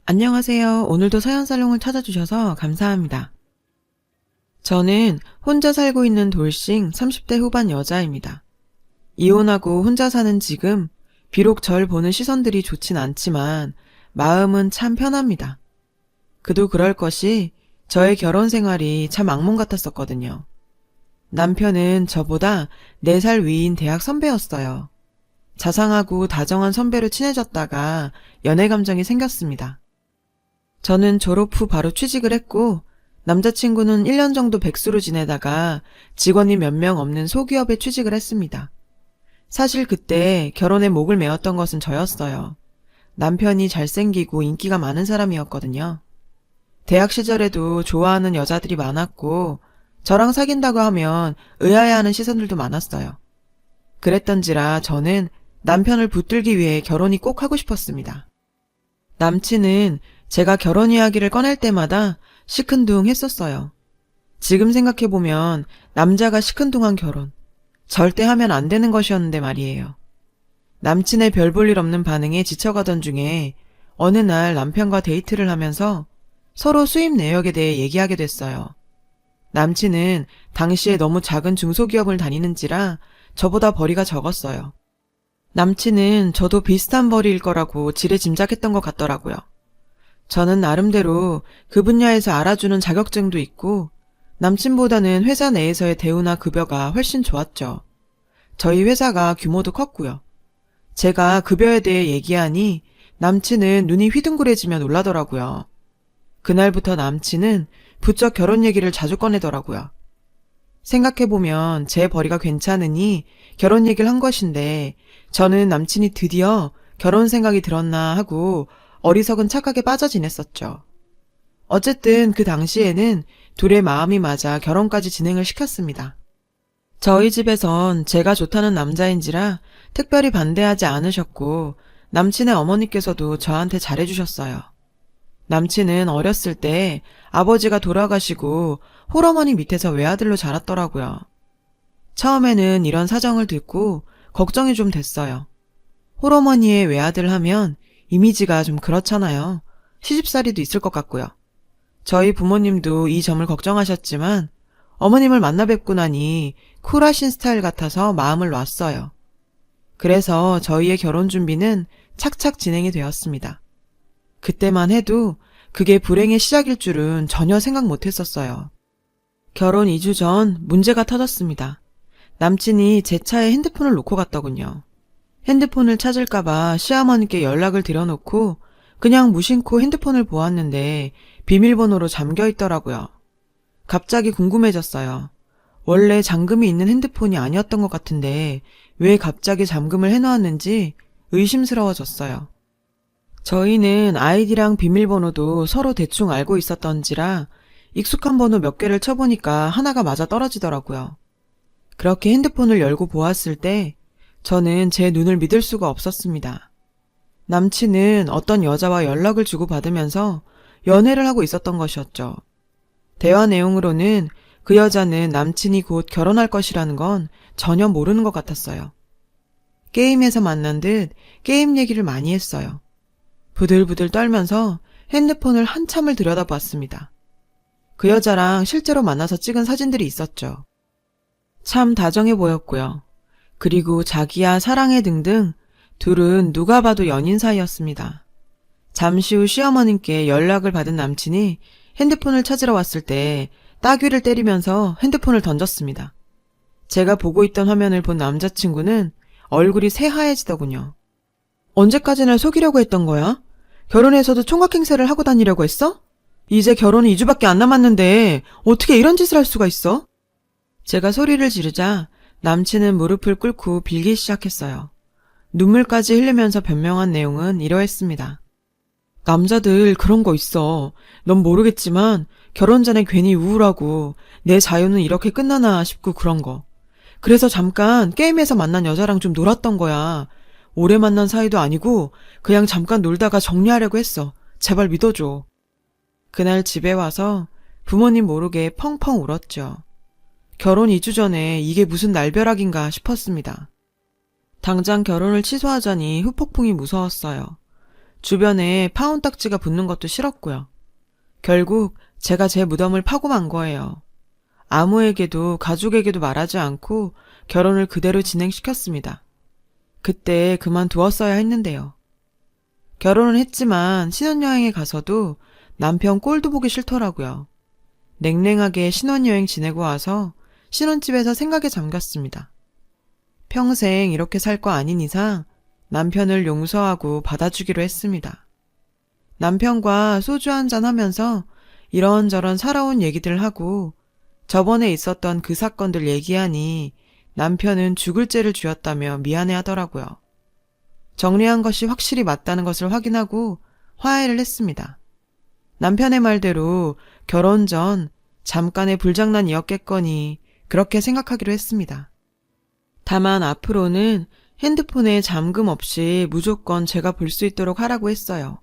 안녕하세요. 오늘도 서연살롱을 찾아주셔서 감사합니다. 저는 혼자 살고 있는 돌싱 30대 후반 여자입니다. 이혼하고 혼자 사는 지금 비록 절 보는 시선들이 좋진 않지만 마음은 참 편합니다. 그도 그럴 것이 저의 결혼 생활이 참 악몽 같았었거든요. 남편은 저보다 4살 위인 대학 선배였어요. 자상하고 다정한 선배로 친해졌다가 연애 감정이 생겼습니다. 저는 졸업 후 바로 취직을 했고 남자친구는 1년 정도 백수로 지내다가 직원이 몇 명 없는 소기업에 취직을 했습니다. 사실 그때 결혼에 목을 메었던 것은 저였어요. 남편이 잘생기고 인기가 많은 사람이었거든요. 대학 시절에도 좋아하는 여자들이 많았고 저랑 사귄다고 하면 의아해하는 시선들도 많았어요. 그랬던지라 저는 남편을 붙들기 위해 결혼이 꼭 하고 싶었습니다. 남친은 제가 결혼 이야기를 꺼낼 때마다 시큰둥 했었어요. 지금 생각해보면 남자가 시큰둥한 결혼, 절대 하면 안 되는 것이었는데 말이에요. 남친의 별 볼 일 없는 반응에 지쳐가던 중에 어느 날 남편과 데이트를 하면서 서로 수입 내역에 대해 얘기하게 됐어요. 남친은 당시에 너무 작은 중소기업을 다니는지라 저보다 벌이가 적었어요. 남친은 저도 비슷한 벌이일 거라고 지레 짐작했던 것 같더라고요. 저는 나름대로 그 분야에서 알아주는 자격증도 있고 남친보다는 회사 내에서의 대우나 급여가 훨씬 좋았죠. 저희 회사가 규모도 컸고요. 제가 급여에 대해 얘기하니 남친은 눈이 휘둥그레지며 놀라더라고요. 그날부터 남친은 부쩍 결혼 얘기를 자주 꺼내더라고요. 생각해보면 제 벌이가 괜찮으니 결혼 얘기를 한 것인데 저는 남친이 드디어 결혼 생각이 들었나 하고 어리석은 착각에 빠져 지냈었죠. 어쨌든 그 당시에는 둘의 마음이 맞아 결혼까지 진행을 시켰습니다. 저희 집에선 제가 좋다는 남자인지라 특별히 반대하지 않으셨고 남친의 어머니께서도 저한테 잘해주셨어요. 남친은 어렸을 때 아버지가 돌아가시고 홀어머니 밑에서 외아들로 자랐더라고요. 처음에는 이런 사정을 듣고 걱정이 좀 됐어요. 홀어머니의 외아들 하면 이미지가 좀 그렇잖아요. 시집살이도 있을 것 같고요. 저희 부모님도 이 점을 걱정하셨지만 어머님을 만나 뵙고 나니 쿨하신 스타일 같아서 마음을 놨어요. 그래서 저희의 결혼 준비는 착착 진행이 되었습니다. 그때만 해도 그게 불행의 시작일 줄은 전혀 생각 못했었어요. 결혼 2주 전 문제가 터졌습니다. 남친이 제 차에 핸드폰을 놓고 갔더군요. 핸드폰을 찾을까봐 시어머니께 연락을 드려놓고 그냥 무심코 핸드폰을 보았는데 비밀번호로 잠겨 있더라고요. 갑자기 궁금해졌어요. 원래 잠금이 있는 핸드폰이 아니었던 것 같은데 왜 갑자기 잠금을 해놓았는지 의심스러워졌어요. 저희는 아이디랑 비밀번호도 서로 대충 알고 있었던지라 익숙한 번호 몇 개를 쳐보니까 하나가 맞아 떨어지더라고요. 그렇게 핸드폰을 열고 보았을 때 저는 제 눈을 믿을 수가 없었습니다. 남친은 어떤 여자와 연락을 주고받으면서 연애를 하고 있었던 것이었죠. 대화 내용으로는 그 여자는 남친이 곧 결혼할 것이라는 건 전혀 모르는 것 같았어요. 게임에서 만난 듯 게임 얘기를 많이 했어요. 부들부들 떨면서 핸드폰을 한참을 들여다봤습니다. 그 여자랑 실제로 만나서 찍은 사진들이 있었죠. 참 다정해 보였고요. 그리고 자기야 사랑해 등등 둘은 누가 봐도 연인 사이였습니다. 잠시 후 시어머님께 연락을 받은 남친이 핸드폰을 찾으러 왔을 때 따귀를 때리면서 핸드폰을 던졌습니다. 제가 보고 있던 화면을 본 남자친구는 얼굴이 새하얘지더군요. 언제까지 날 속이려고 했던 거야? 결혼해서도 총각행세를 하고 다니려고 했어? 이제 결혼이 2주밖에 안 남았는데 어떻게 이런 짓을 할 수가 있어? 제가 소리를 지르자 남친은 무릎을 꿇고 빌기 시작했어요. 눈물까지 흘리면서 변명한 내용은 이러했습니다. 남자들 그런 거 있어. 넌 모르겠지만 결혼 전에 괜히 우울하고 내 자유는 이렇게 끝나나 싶고 그런 거. 그래서 잠깐 게임에서 만난 여자랑 좀 놀았던 거야. 오래 만난 사이도 아니고 그냥 잠깐 놀다가 정리하려고 했어. 제발 믿어줘. 그날 집에 와서 부모님 모르게 펑펑 울었죠. 결혼 2주 전에 이게 무슨 날벼락인가 싶었습니다. 당장 결혼을 취소하자니 후폭풍이 무서웠어요. 주변에 파운딱지가 붙는 것도 싫었고요. 결국 제가 제 무덤을 파고 만 거예요. 아무에게도 가족에게도 말하지 않고 결혼을 그대로 진행시켰습니다. 그때 그만두었어야 했는데요. 결혼은 했지만 신혼여행에 가서도 남편 꼴도 보기 싫더라고요. 냉랭하게 신혼여행 지내고 와서 신혼집에서 생각에 잠겼습니다. 평생 이렇게 살 거 아닌 이상 남편을 용서하고 받아주기로 했습니다. 남편과 소주 한잔 하면서 이런저런 살아온 얘기들 하고 저번에 있었던 그 사건들 얘기하니 남편은 죽을 죄를 지었다며 미안해 하더라고요. 정리한 것이 확실히 맞다는 것을 확인하고 화해를 했습니다. 남편의 말대로 결혼 전 잠깐의 불장난이었겠거니 그렇게 생각하기로 했습니다. 다만 앞으로는 핸드폰에 잠금 없이 무조건 제가 볼 수 있도록 하라고 했어요.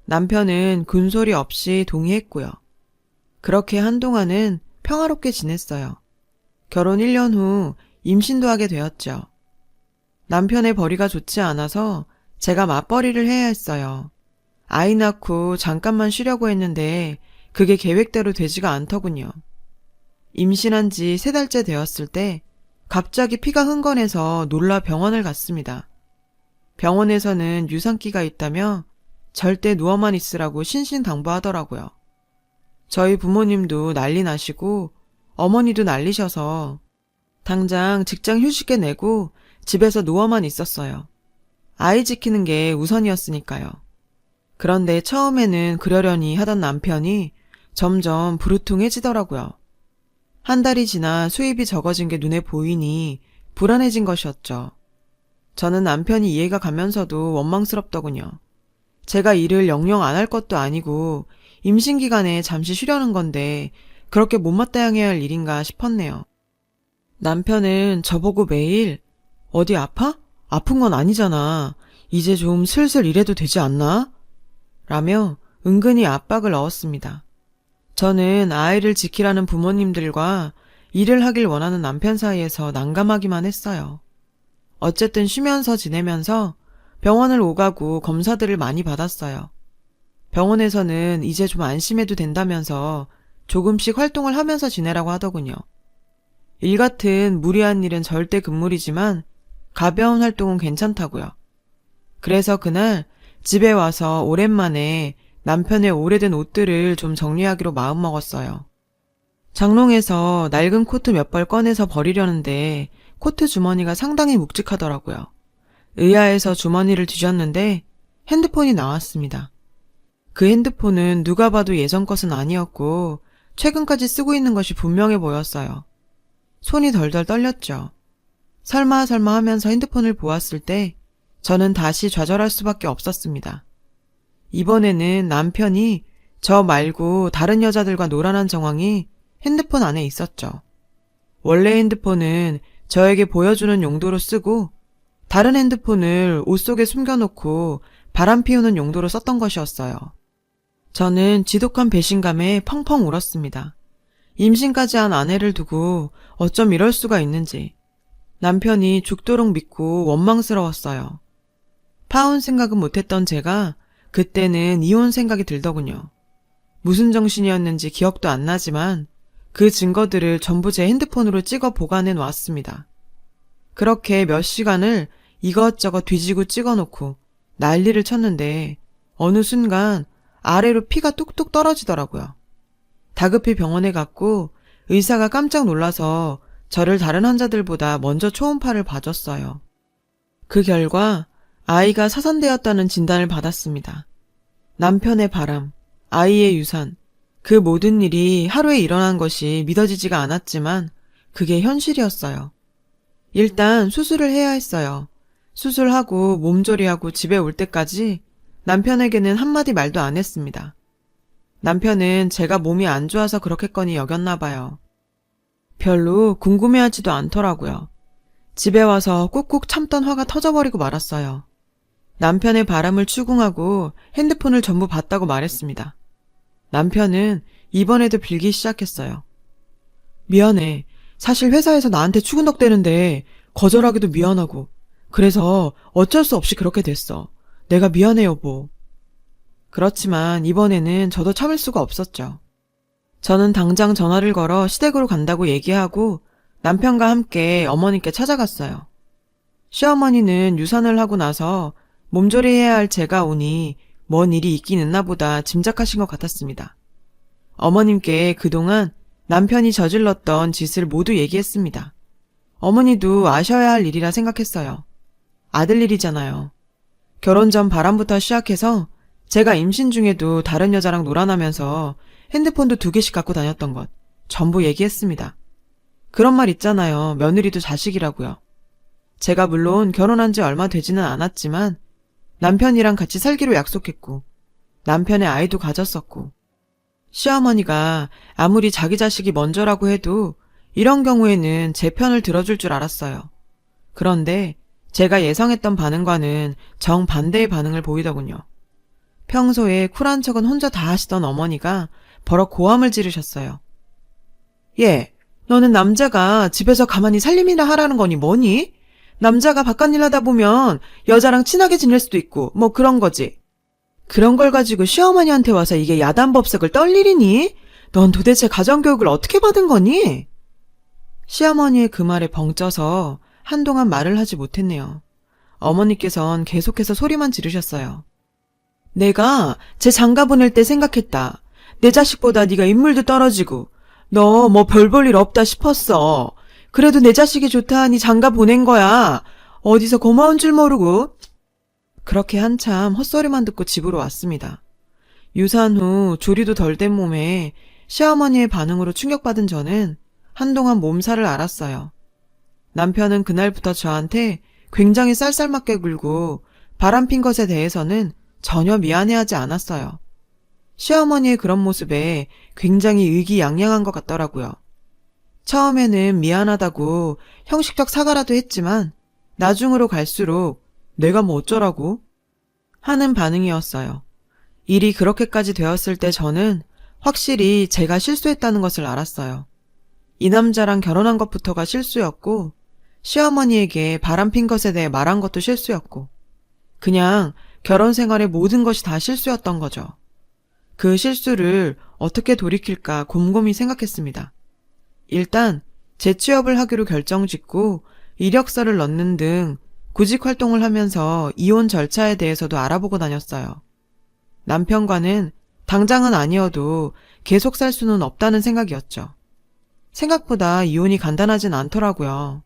남편은 군소리 없이 동의했고요. 그렇게 한동안은 평화롭게 지냈어요. 결혼 1년 후 임신도 하게 되었죠. 남편의 벌이가 좋지 않아서 제가 맞벌이를 해야 했어요. 아이 낳고 잠깐만 쉬려고 했는데 그게 계획대로 되지가 않더군요. 임신한 지 3달째 되었을 때 갑자기 피가 흥건해서 놀라 병원을 갔습니다. 병원에서는 유산기가 있다며 절대 누워만 있으라고 신신당부하더라고요. 저희 부모님도 난리 나시고 어머니도 난리셔서 당장 직장 휴직에 내고 집에서 누워만 있었어요. 아이 지키는 게 우선이었으니까요. 그런데 처음에는 그러려니 하던 남편이 점점 부르퉁해지더라고요. 한 달이 지나 수입이 적어진 게 눈에 보이니 불안해진 것이었죠. 저는 남편이 이해가 가면서도 원망스럽더군요. 제가 일을 영영 안 할 것도 아니고 임신 기간에 잠시 쉬려는 건데 그렇게 못마땅해야 할 일인가 싶었네요. 남편은 저보고 매일 어디 아파? 아픈 건 아니잖아. 이제 좀 슬슬 일해도 되지 않나? 라며 은근히 압박을 넣었습니다. 저는 아이를 지키라는 부모님들과 일을 하길 원하는 남편 사이에서 난감하기만 했어요. 어쨌든 쉬면서 지내면서 병원을 오가고 검사들을 많이 받았어요. 병원에서는 이제 좀 안심해도 된다면서 조금씩 활동을 하면서 지내라고 하더군요. 일 같은 무리한 일은 절대 금물이지만 가벼운 활동은 괜찮다고요. 그래서 그날 집에 와서 오랜만에 남편의 오래된 옷들을 좀 정리하기로 마음먹었어요. 장롱에서 낡은 코트 몇 벌 꺼내서 버리려는데 코트 주머니가 상당히 묵직하더라고요. 의아해서 주머니를 뒤졌는데 핸드폰이 나왔습니다. 그 핸드폰은 누가 봐도 예전 것은 아니었고 최근까지 쓰고 있는 것이 분명해 보였어요. 손이 덜덜 떨렸죠. 설마 하면서 핸드폰을 보았을 때 저는 다시 좌절할 수밖에 없었습니다. 이번에는 남편이 저 말고 다른 여자들과 놀아난 정황이 핸드폰 안에 있었죠. 원래 핸드폰은 저에게 보여주는 용도로 쓰고 다른 핸드폰을 옷 속에 숨겨놓고 바람 피우는 용도로 썼던 것이었어요. 저는 지독한 배신감에 펑펑 울었습니다. 임신까지 한 아내를 두고 어쩜 이럴 수가 있는지 남편이 죽도록 믿고 원망스러웠어요. 파혼 생각은 못했던 제가 그때는 이혼 생각이 들더군요. 무슨 정신이었는지 기억도 안 나지만 그 증거들을 전부 제 핸드폰으로 찍어 보관해 놓았습니다. 그렇게 몇 시간을 이것저것 뒤지고 찍어놓고 난리를 쳤는데 어느 순간 아래로 피가 뚝뚝 떨어지더라고요. 다급히 병원에 갔고 의사가 깜짝 놀라서 저를 다른 환자들보다 먼저 초음파를 봐줬어요. 그 결과 아이가 사산되었다는 진단을 받았습니다. 남편의 바람, 아이의 유산, 그 모든 일이 하루에 일어난 것이 믿어지지가 않았지만 그게 현실이었어요. 일단 수술을 해야 했어요. 수술하고 몸조리하고 집에 올 때까지 남편에게는 한마디 말도 안 했습니다. 남편은 제가 몸이 안 좋아서 그렇겠거니 여겼나 봐요. 별로 궁금해하지도 않더라고요. 집에 와서 꾹꾹 참던 화가 터져버리고 말았어요. 남편의 바람을 추궁하고 핸드폰을 전부 봤다고 말했습니다. 남편은 이번에도 빌기 시작했어요. 미안해. 사실 회사에서 나한테 추근덕대는데 거절하기도 미안하고 그래서 어쩔 수 없이 그렇게 됐어. 내가 미안해 여보. 그렇지만 이번에는 저도 참을 수가 없었죠. 저는 당장 전화를 걸어 시댁으로 간다고 얘기하고 남편과 함께 어머니께 찾아갔어요. 시어머니는 유산을 하고 나서 몸조리해야 할 제가 오니 뭔 일이 있긴 있나 보다 짐작하신 것 같았습니다. 어머님께 그동안 남편이 저질렀던 짓을 모두 얘기했습니다. 어머니도 아셔야 할 일이라 생각했어요. 아들 일이잖아요. 결혼 전 바람부터 시작해서 제가 임신 중에도 다른 여자랑 놀아나면서 핸드폰도 2개씩 갖고 다녔던 것 전부 얘기했습니다. 그런 말 있잖아요. 며느리도 자식이라고요. 제가 물론 결혼한 지 얼마 되지는 않았지만 남편이랑 같이 살기로 약속했고 남편의 아이도 가졌었고 시어머니가 아무리 자기 자식이 먼저라고 해도 이런 경우에는 제 편을 들어줄 줄 알았어요. 그런데 제가 예상했던 반응과는 정반대의 반응을 보이더군요. 평소에 쿨한 척은 혼자 다 하시던 어머니가 버럭 고함을 지르셨어요. 예, 너는 남자가 집에서 가만히 살림이나 하라는 거니 뭐니? 남자가 바깥일 하다 보면 여자랑 친하게 지낼 수도 있고 뭐 그런 거지. 그런 걸 가지고 시어머니한테 와서 이게 야단법석을 떨 일이니? 넌 도대체 가정교육을 어떻게 받은 거니? 시어머니의 그 말에 벙쪄서 한동안 말을 하지 못했네요. 어머니께선 계속해서 소리만 지르셨어요. 내가 제 장가 보낼 때 생각했다. 내 자식보다 네가 인물도 떨어지고 너 뭐 별 볼 일 없다 싶었어. 그래도 내 자식이 좋다 하니 장가 보낸 거야. 어디서 고마운 줄 모르고. 그렇게 한참 헛소리만 듣고 집으로 왔습니다. 유산 후 조리도 덜 된 몸에 시어머니의 반응으로 충격받은 저는 한동안 몸살을 앓았어요. 남편은 그날부터 저한테 굉장히 쌀쌀맞게 굴고 바람핀 것에 대해서는 전혀 미안해하지 않았어요. 시어머니의 그런 모습에 굉장히 의기양양한 것 같더라고요. 처음에는 미안하다고 형식적 사과라도 했지만 나중으로 갈수록 내가 뭐 어쩌라고? 하는 반응이었어요. 일이 그렇게까지 되었을 때 저는 확실히 제가 실수했다는 것을 알았어요. 이 남자랑 결혼한 것부터가 실수였고 시어머니에게 바람핀 것에 대해 말한 것도 실수였고 그냥 결혼 생활의 모든 것이 다 실수였던 거죠. 그 실수를 어떻게 돌이킬까 곰곰이 생각했습니다. 일단 재취업을 하기로 결정짓고 이력서를 넣는 등 구직 활동을 하면서 이혼 절차에 대해서도 알아보고 다녔어요. 남편과는 당장은 아니어도 계속 살 수는 없다는 생각이었죠. 생각보다 이혼이 간단하진 않더라고요.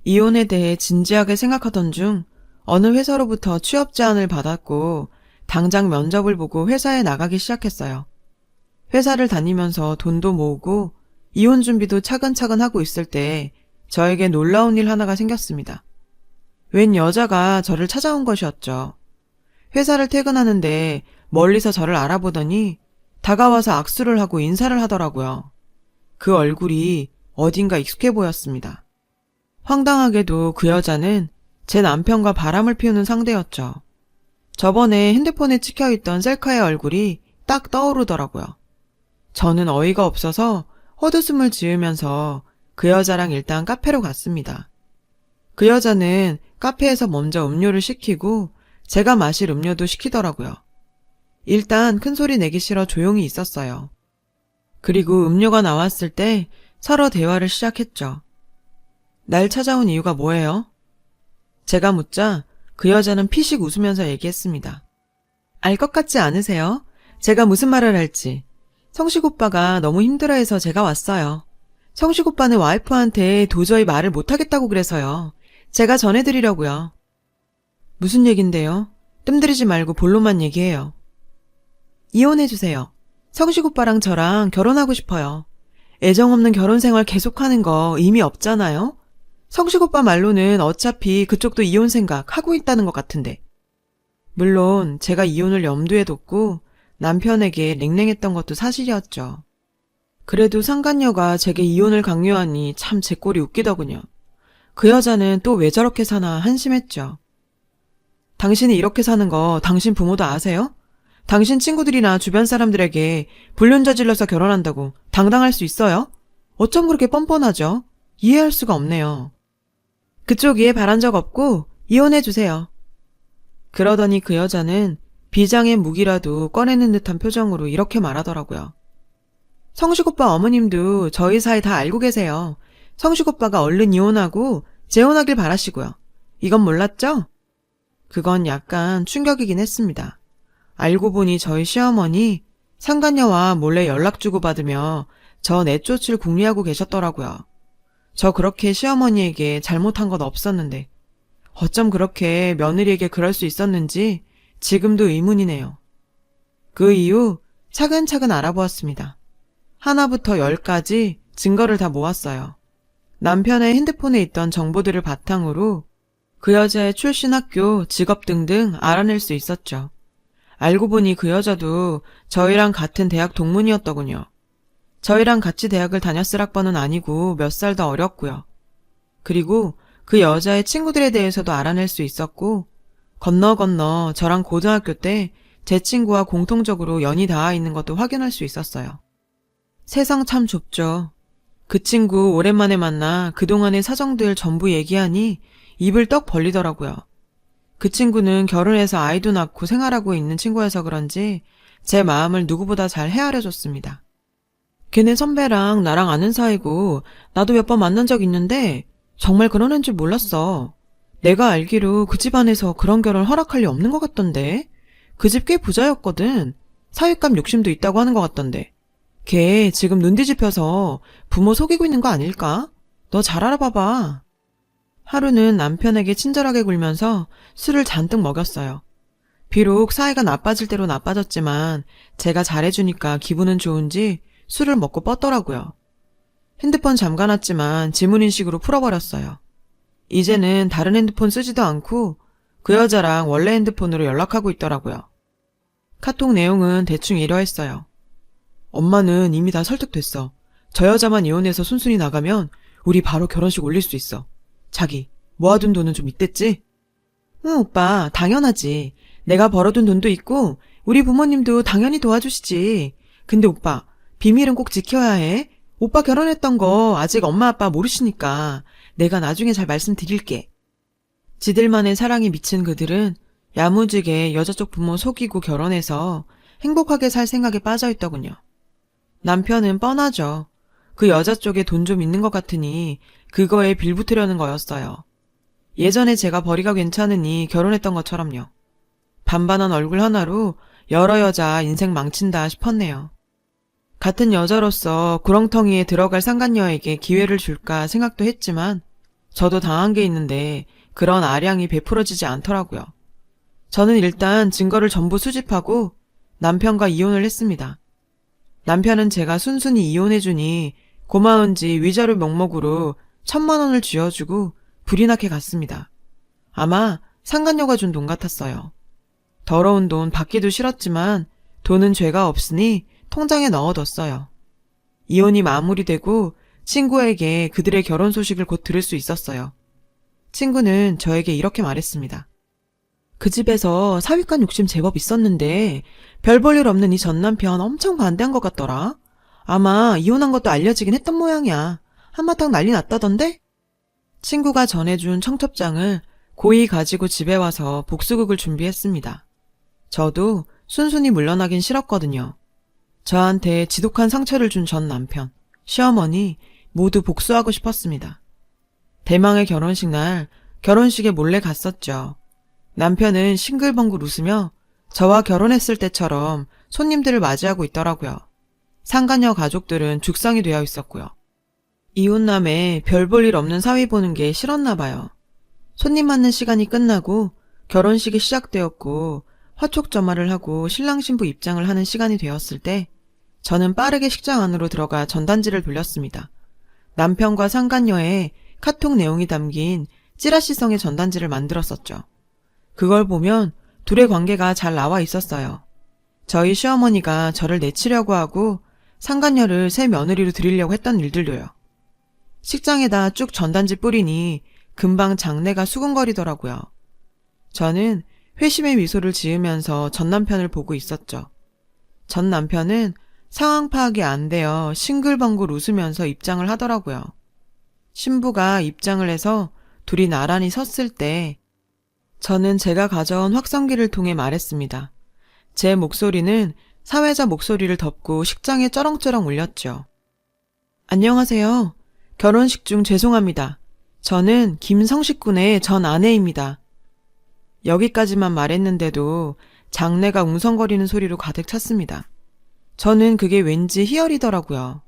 이혼에 대해 진지하게 생각하던 중 어느 회사로부터 취업 제안을 받았고 당장 면접을 보고 회사에 나가기 시작했어요. 회사를 다니면서 돈도 모으고 이혼 준비도 차근차근 하고 있을 때 저에게 놀라운 일 하나가 생겼습니다. 웬 여자가 저를 찾아온 것이었죠. 회사를 퇴근하는데 멀리서 저를 알아보더니 다가와서 악수를 하고 인사를 하더라고요. 그 얼굴이 어딘가 익숙해 보였습니다. 황당하게도 그 여자는 제 남편과 바람을 피우는 상대였죠. 저번에 핸드폰에 찍혀있던 셀카의 얼굴이 딱 떠오르더라고요. 저는 어이가 없어서 헛웃음을 지으면서 그 여자랑 일단 카페로 갔습니다. 그 여자는 카페에서 먼저 음료를 시키고 제가 마실 음료도 시키더라고요. 일단 큰 소리 내기 싫어 조용히 있었어요. 그리고 음료가 나왔을 때 서로 대화를 시작했죠. 날 찾아온 이유가 뭐예요? 제가 묻자 그 여자는 피식 웃으면서 얘기했습니다. 알 것 같지 않으세요? 제가 무슨 말을 할지. 성식 오빠가 너무 힘들어해서 제가 왔어요. 성식 오빠는 와이프한테 도저히 말을 못하겠다고 그래서요. 제가 전해드리려고요. 무슨 얘긴데요? 뜸들이지 말고 본론만 얘기해요. 이혼해주세요. 성식 오빠랑 저랑 결혼하고 싶어요. 애정 없는 결혼 생활 계속하는 거 의미 없잖아요? 성식 오빠 말로는 어차피 그쪽도 이혼 생각 하고 있다는 것 같은데. 물론 제가 이혼을 염두에 뒀고 남편에게 냉랭했던 것도 사실이었죠. 그래도 상간녀가 제게 이혼을 강요하니 참 제 꼴이 웃기더군요. 그 여자는 또 왜 저렇게 사나 한심했죠. 당신이 이렇게 사는 거 당신 부모도 아세요? 당신 친구들이나 주변 사람들에게 불륜 저질러서 결혼한다고 당당할 수 있어요? 어쩜 그렇게 뻔뻔하죠? 이해할 수가 없네요. 그쪽 이해 바란 적 없고 이혼해주세요. 그러더니 그 여자는 비장의 무기라도 꺼내는 듯한 표정으로 이렇게 말하더라고요. 성식 오빠 어머님도 저희 사이 다 알고 계세요. 성식 오빠가 얼른 이혼하고 재혼하길 바라시고요. 이건 몰랐죠? 그건 약간 충격이긴 했습니다. 알고 보니 저희 시어머니 상간녀와 몰래 연락 주고받으며 저 내쫓을 궁리하고 계셨더라고요. 저 그렇게 시어머니에게 잘못한 건 없었는데 어쩜 그렇게 며느리에게 그럴 수 있었는지 지금도 의문이네요. 그 이후 차근차근 알아보았습니다. 하나부터 10까지 증거를 다 모았어요. 남편의 핸드폰에 있던 정보들을 바탕으로 그 여자의 출신 학교, 직업 등등 알아낼 수 있었죠. 알고 보니 그 여자도 저희랑 같은 대학 동문이었더군요. 저희랑 같이 대학을 다녔을 학번은 아니고 몇 살 더 어렸고요. 그리고 그 여자의 친구들에 대해서도 알아낼 수 있었고 건너 저랑 고등학교 때 제 친구와 공통적으로 연이 닿아 있는 것도 확인할 수 있었어요. 세상 참 좁죠. 그 친구 오랜만에 만나 그동안의 사정들 전부 얘기하니 입을 떡 벌리더라고요. 그 친구는 결혼해서 아이도 낳고 생활하고 있는 친구여서 그런지 제 마음을 누구보다 잘 헤아려줬습니다. 걔네 선배랑 나랑 아는 사이고 나도 몇 번 만난 적 있는데 정말 그런 애인 줄 몰랐어. 내가 알기로 그 집안에서 그런 결혼 허락할 리 없는 것 같던데. 그 집 꽤 부자였거든. 사윗감 욕심도 있다고 하는 것 같던데. 걔 지금 눈 뒤집혀서 부모 속이고 있는 거 아닐까? 너 잘 알아봐봐. 하루는 남편에게 친절하게 굴면서 술을 잔뜩 먹였어요. 비록 사이가 나빠질 대로 나빠졌지만 제가 잘해주니까 기분은 좋은지 술을 먹고 뻗더라고요. 핸드폰 잠가놨지만 지문인식으로 풀어버렸어요. 이제는 다른 핸드폰 쓰지도 않고 그 여자랑 원래 핸드폰으로 연락하고 있더라고요. 카톡 내용은 대충 이러했어요. 엄마는 이미 다 설득됐어. 저 여자만 이혼해서 순순히 나가면 우리 바로 결혼식 올릴 수 있어. 자기 모아둔 돈은 좀 있댔지? 응 오빠 당연하지. 내가 벌어둔 돈도 있고 우리 부모님도 당연히 도와주시지. 근데 오빠 비밀은 꼭 지켜야 해. 오빠 결혼했던 거 아직 엄마 아빠 모르시니까 내가 나중에 잘 말씀드릴게. 지들만의 사랑에 미친 그들은 야무지게 여자 쪽 부모 속이고 결혼해서 행복하게 살 생각에 빠져있더군요. 남편은 뻔하죠. 그 여자 쪽에 돈 좀 있는 것 같으니 그거에 빌붙으려는 거였어요. 예전에 제가 벌이가 괜찮으니 결혼했던 것처럼요. 반반한 얼굴 하나로 여러 여자 인생 망친다 싶었네요. 같은 여자로서 구렁텅이에 들어갈 상간녀에게 기회를 줄까 생각도 했지만 저도 당한 게 있는데 그런 아량이 베풀어지지 않더라고요. 저는 일단 증거를 전부 수집하고 남편과 이혼을 했습니다. 남편은 제가 순순히 이혼해주니 고마운지 위자료 명목으로 1,000만 원을 쥐어주고 불이 나게 갔습니다. 아마 상간녀가 준 돈 같았어요. 더러운 돈 받기도 싫었지만 돈은 죄가 없으니 통장에 넣어뒀어요. 이혼이 마무리되고 친구에게 그들의 결혼 소식을 곧 들을 수 있었어요. 친구는 저에게 이렇게 말했습니다. 그 집에서 사윗간 욕심 제법 있었는데 별 볼 일 없는 이 전 남편 엄청 반대한 것 같더라. 아마 이혼한 것도 알려지긴 했던 모양이야. 한바탕 난리 났다던데? 친구가 전해준 청첩장을 고이 가지고 집에 와서 복수극을 준비했습니다. 저도 순순히 물러나긴 싫었거든요. 저한테 지독한 상처를 준 전 남편, 시어머니 모두 복수하고 싶었습니다. 대망의 결혼식 날 결혼식에 몰래 갔었죠. 남편은 싱글벙글 웃으며 저와 결혼했을 때처럼 손님들을 맞이하고 있더라고요. 상간녀 가족들은 죽상이 되어 있었고요. 이웃남에 별 볼 일 없는 사위 보는 게 싫었나 봐요. 손님 맞는 시간이 끝나고 결혼식이 시작되었고 화촉점화를 하고 신랑 신부 입장을 하는 시간이 되었을 때 저는 빠르게 식장 안으로 들어가 전단지를 돌렸습니다. 남편과 상간녀의 카톡 내용이 담긴 찌라시성의 전단지를 만들었었죠. 그걸 보면 둘의 관계가 잘 나와 있었어요. 저희 시어머니가 저를 내치려고 하고 상간녀를 새 며느리로 드리려고 했던 일들도요. 식장에다 쭉 전단지 뿌리니 금방 장내가 수근거리더라고요. 저는 회심의 미소를 지으면서 전 남편을 보고 있었죠. 전 남편은 상황 파악이 안 되어 싱글벙글 웃으면서 입장을 하더라고요. 신부가 입장을 해서 둘이 나란히 섰을 때 저는 제가 가져온 확성기를 통해 말했습니다. 제 목소리는 사회자 목소리를 덮고 식장에 쩌렁쩌렁 울렸죠. 안녕하세요. 결혼식 중 죄송합니다. 저는 김성식 군의 전 아내입니다. 여기까지만 말했는데도 장내가 웅성거리는 소리로 가득 찼습니다. 저는 그게 왠지 희열이더라고요.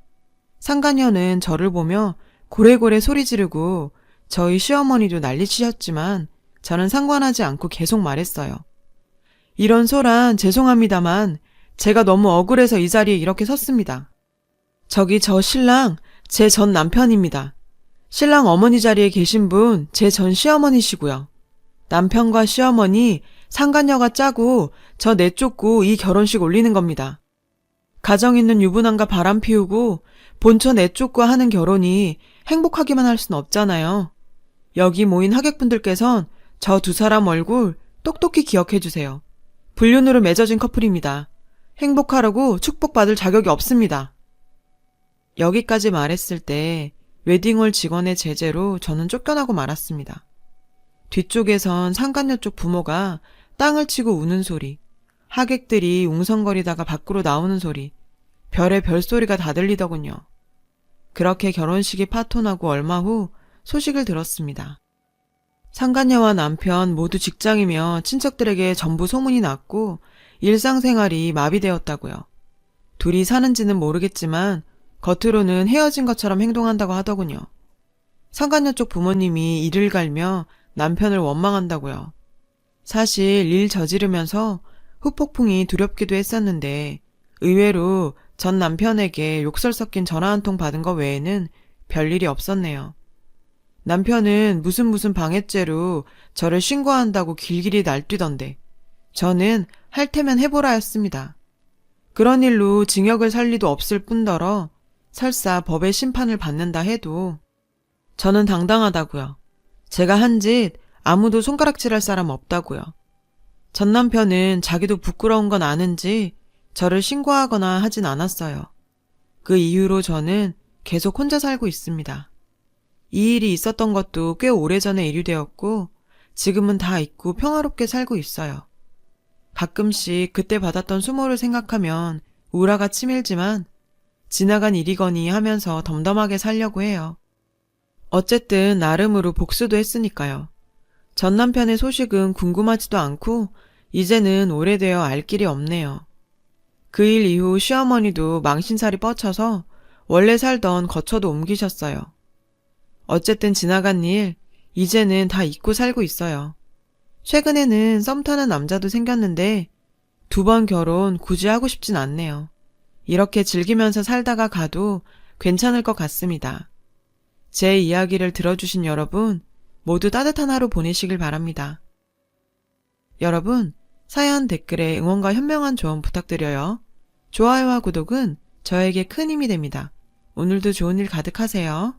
상간녀는 저를 보며 고래고래 소리 지르고 저희 시어머니도 난리치셨지만 저는 상관하지 않고 계속 말했어요. 이런 소란 죄송합니다만 제가 너무 억울해서 이 자리에 이렇게 섰습니다. 저기 저 신랑 제 전 남편입니다. 신랑 어머니 자리에 계신 분 제 전 시어머니시고요. 남편과 시어머니 상간녀가 짜고 저 내쫓고 이 결혼식 올리는 겁니다. 가정 있는 유부남과 바람 피우고 본처 내쫓고 하는 결혼이 행복하기만 할 순 없잖아요. 여기 모인 하객분들께선 저 두 사람 얼굴 똑똑히 기억해 주세요. 불륜으로 맺어진 커플입니다. 행복하라고 축복받을 자격이 없습니다. 여기까지 말했을 때 웨딩홀 직원의 제재로 저는 쫓겨나고 말았습니다. 뒤쪽에선 상간녀 쪽 부모가 땅을 치고 우는 소리, 하객들이 웅성거리다가 밖으로 나오는 소리, 별의 별소리가 다 들리더군요. 그렇게 결혼식이 파토나고 얼마 후 소식을 들었습니다. 상간녀와 남편 모두 직장이며 친척들에게 전부 소문이 났고 일상생활이 마비되었다고요. 둘이 사는지는 모르겠지만 겉으로는 헤어진 것처럼 행동한다고 하더군요. 상간녀 쪽 부모님이 이를 갈며 남편을 원망한다고요. 사실 일 저지르면서 후폭풍이 두렵기도 했었는데 의외로 전 남편에게 욕설 섞인 전화 한 통 받은 거 외에는 별일이 없었네요. 남편은 무슨 방해죄로 저를 신고한다고 길길이 날뛰던데 저는 할 테면 해보라 했습니다. 그런 일로 징역을 살 리도 없을 뿐더러 설사 법의 심판을 받는다 해도 저는 당당하다고요. 제가 한 짓 아무도 손가락질할 사람 없다고요. 전 남편은 자기도 부끄러운 건 아는지 저를 신고하거나 하진 않았어요. 그 이후로 저는 계속 혼자 살고 있습니다. 이 일이 있었던 것도 꽤 오래전에 일이 되었고 지금은 다 잊고 평화롭게 살고 있어요. 가끔씩 그때 받았던 수모를 생각하면 우라가 치밀지만 지나간 일이거니 하면서 덤덤하게 살려고 해요. 어쨌든 나름으로 복수도 했으니까요. 전 남편의 소식은 궁금하지도 않고 이제는 오래되어 알 길이 없네요. 그 일 이후 시어머니도 망신살이 뻗쳐서 원래 살던 거처도 옮기셨어요. 어쨌든 지나간 일, 이제는 다 잊고 살고 있어요. 최근에는 썸 타는 남자도 생겼는데 2번 결혼 굳이 하고 싶진 않네요. 이렇게 즐기면서 살다가 가도 괜찮을 것 같습니다. 제 이야기를 들어주신 여러분 모두 따뜻한 하루 보내시길 바랍니다. 여러분, 사연 댓글에 응원과 현명한 조언 부탁드려요. 좋아요와 구독은 저에게 큰 힘이 됩니다. 오늘도 좋은 일 가득하세요.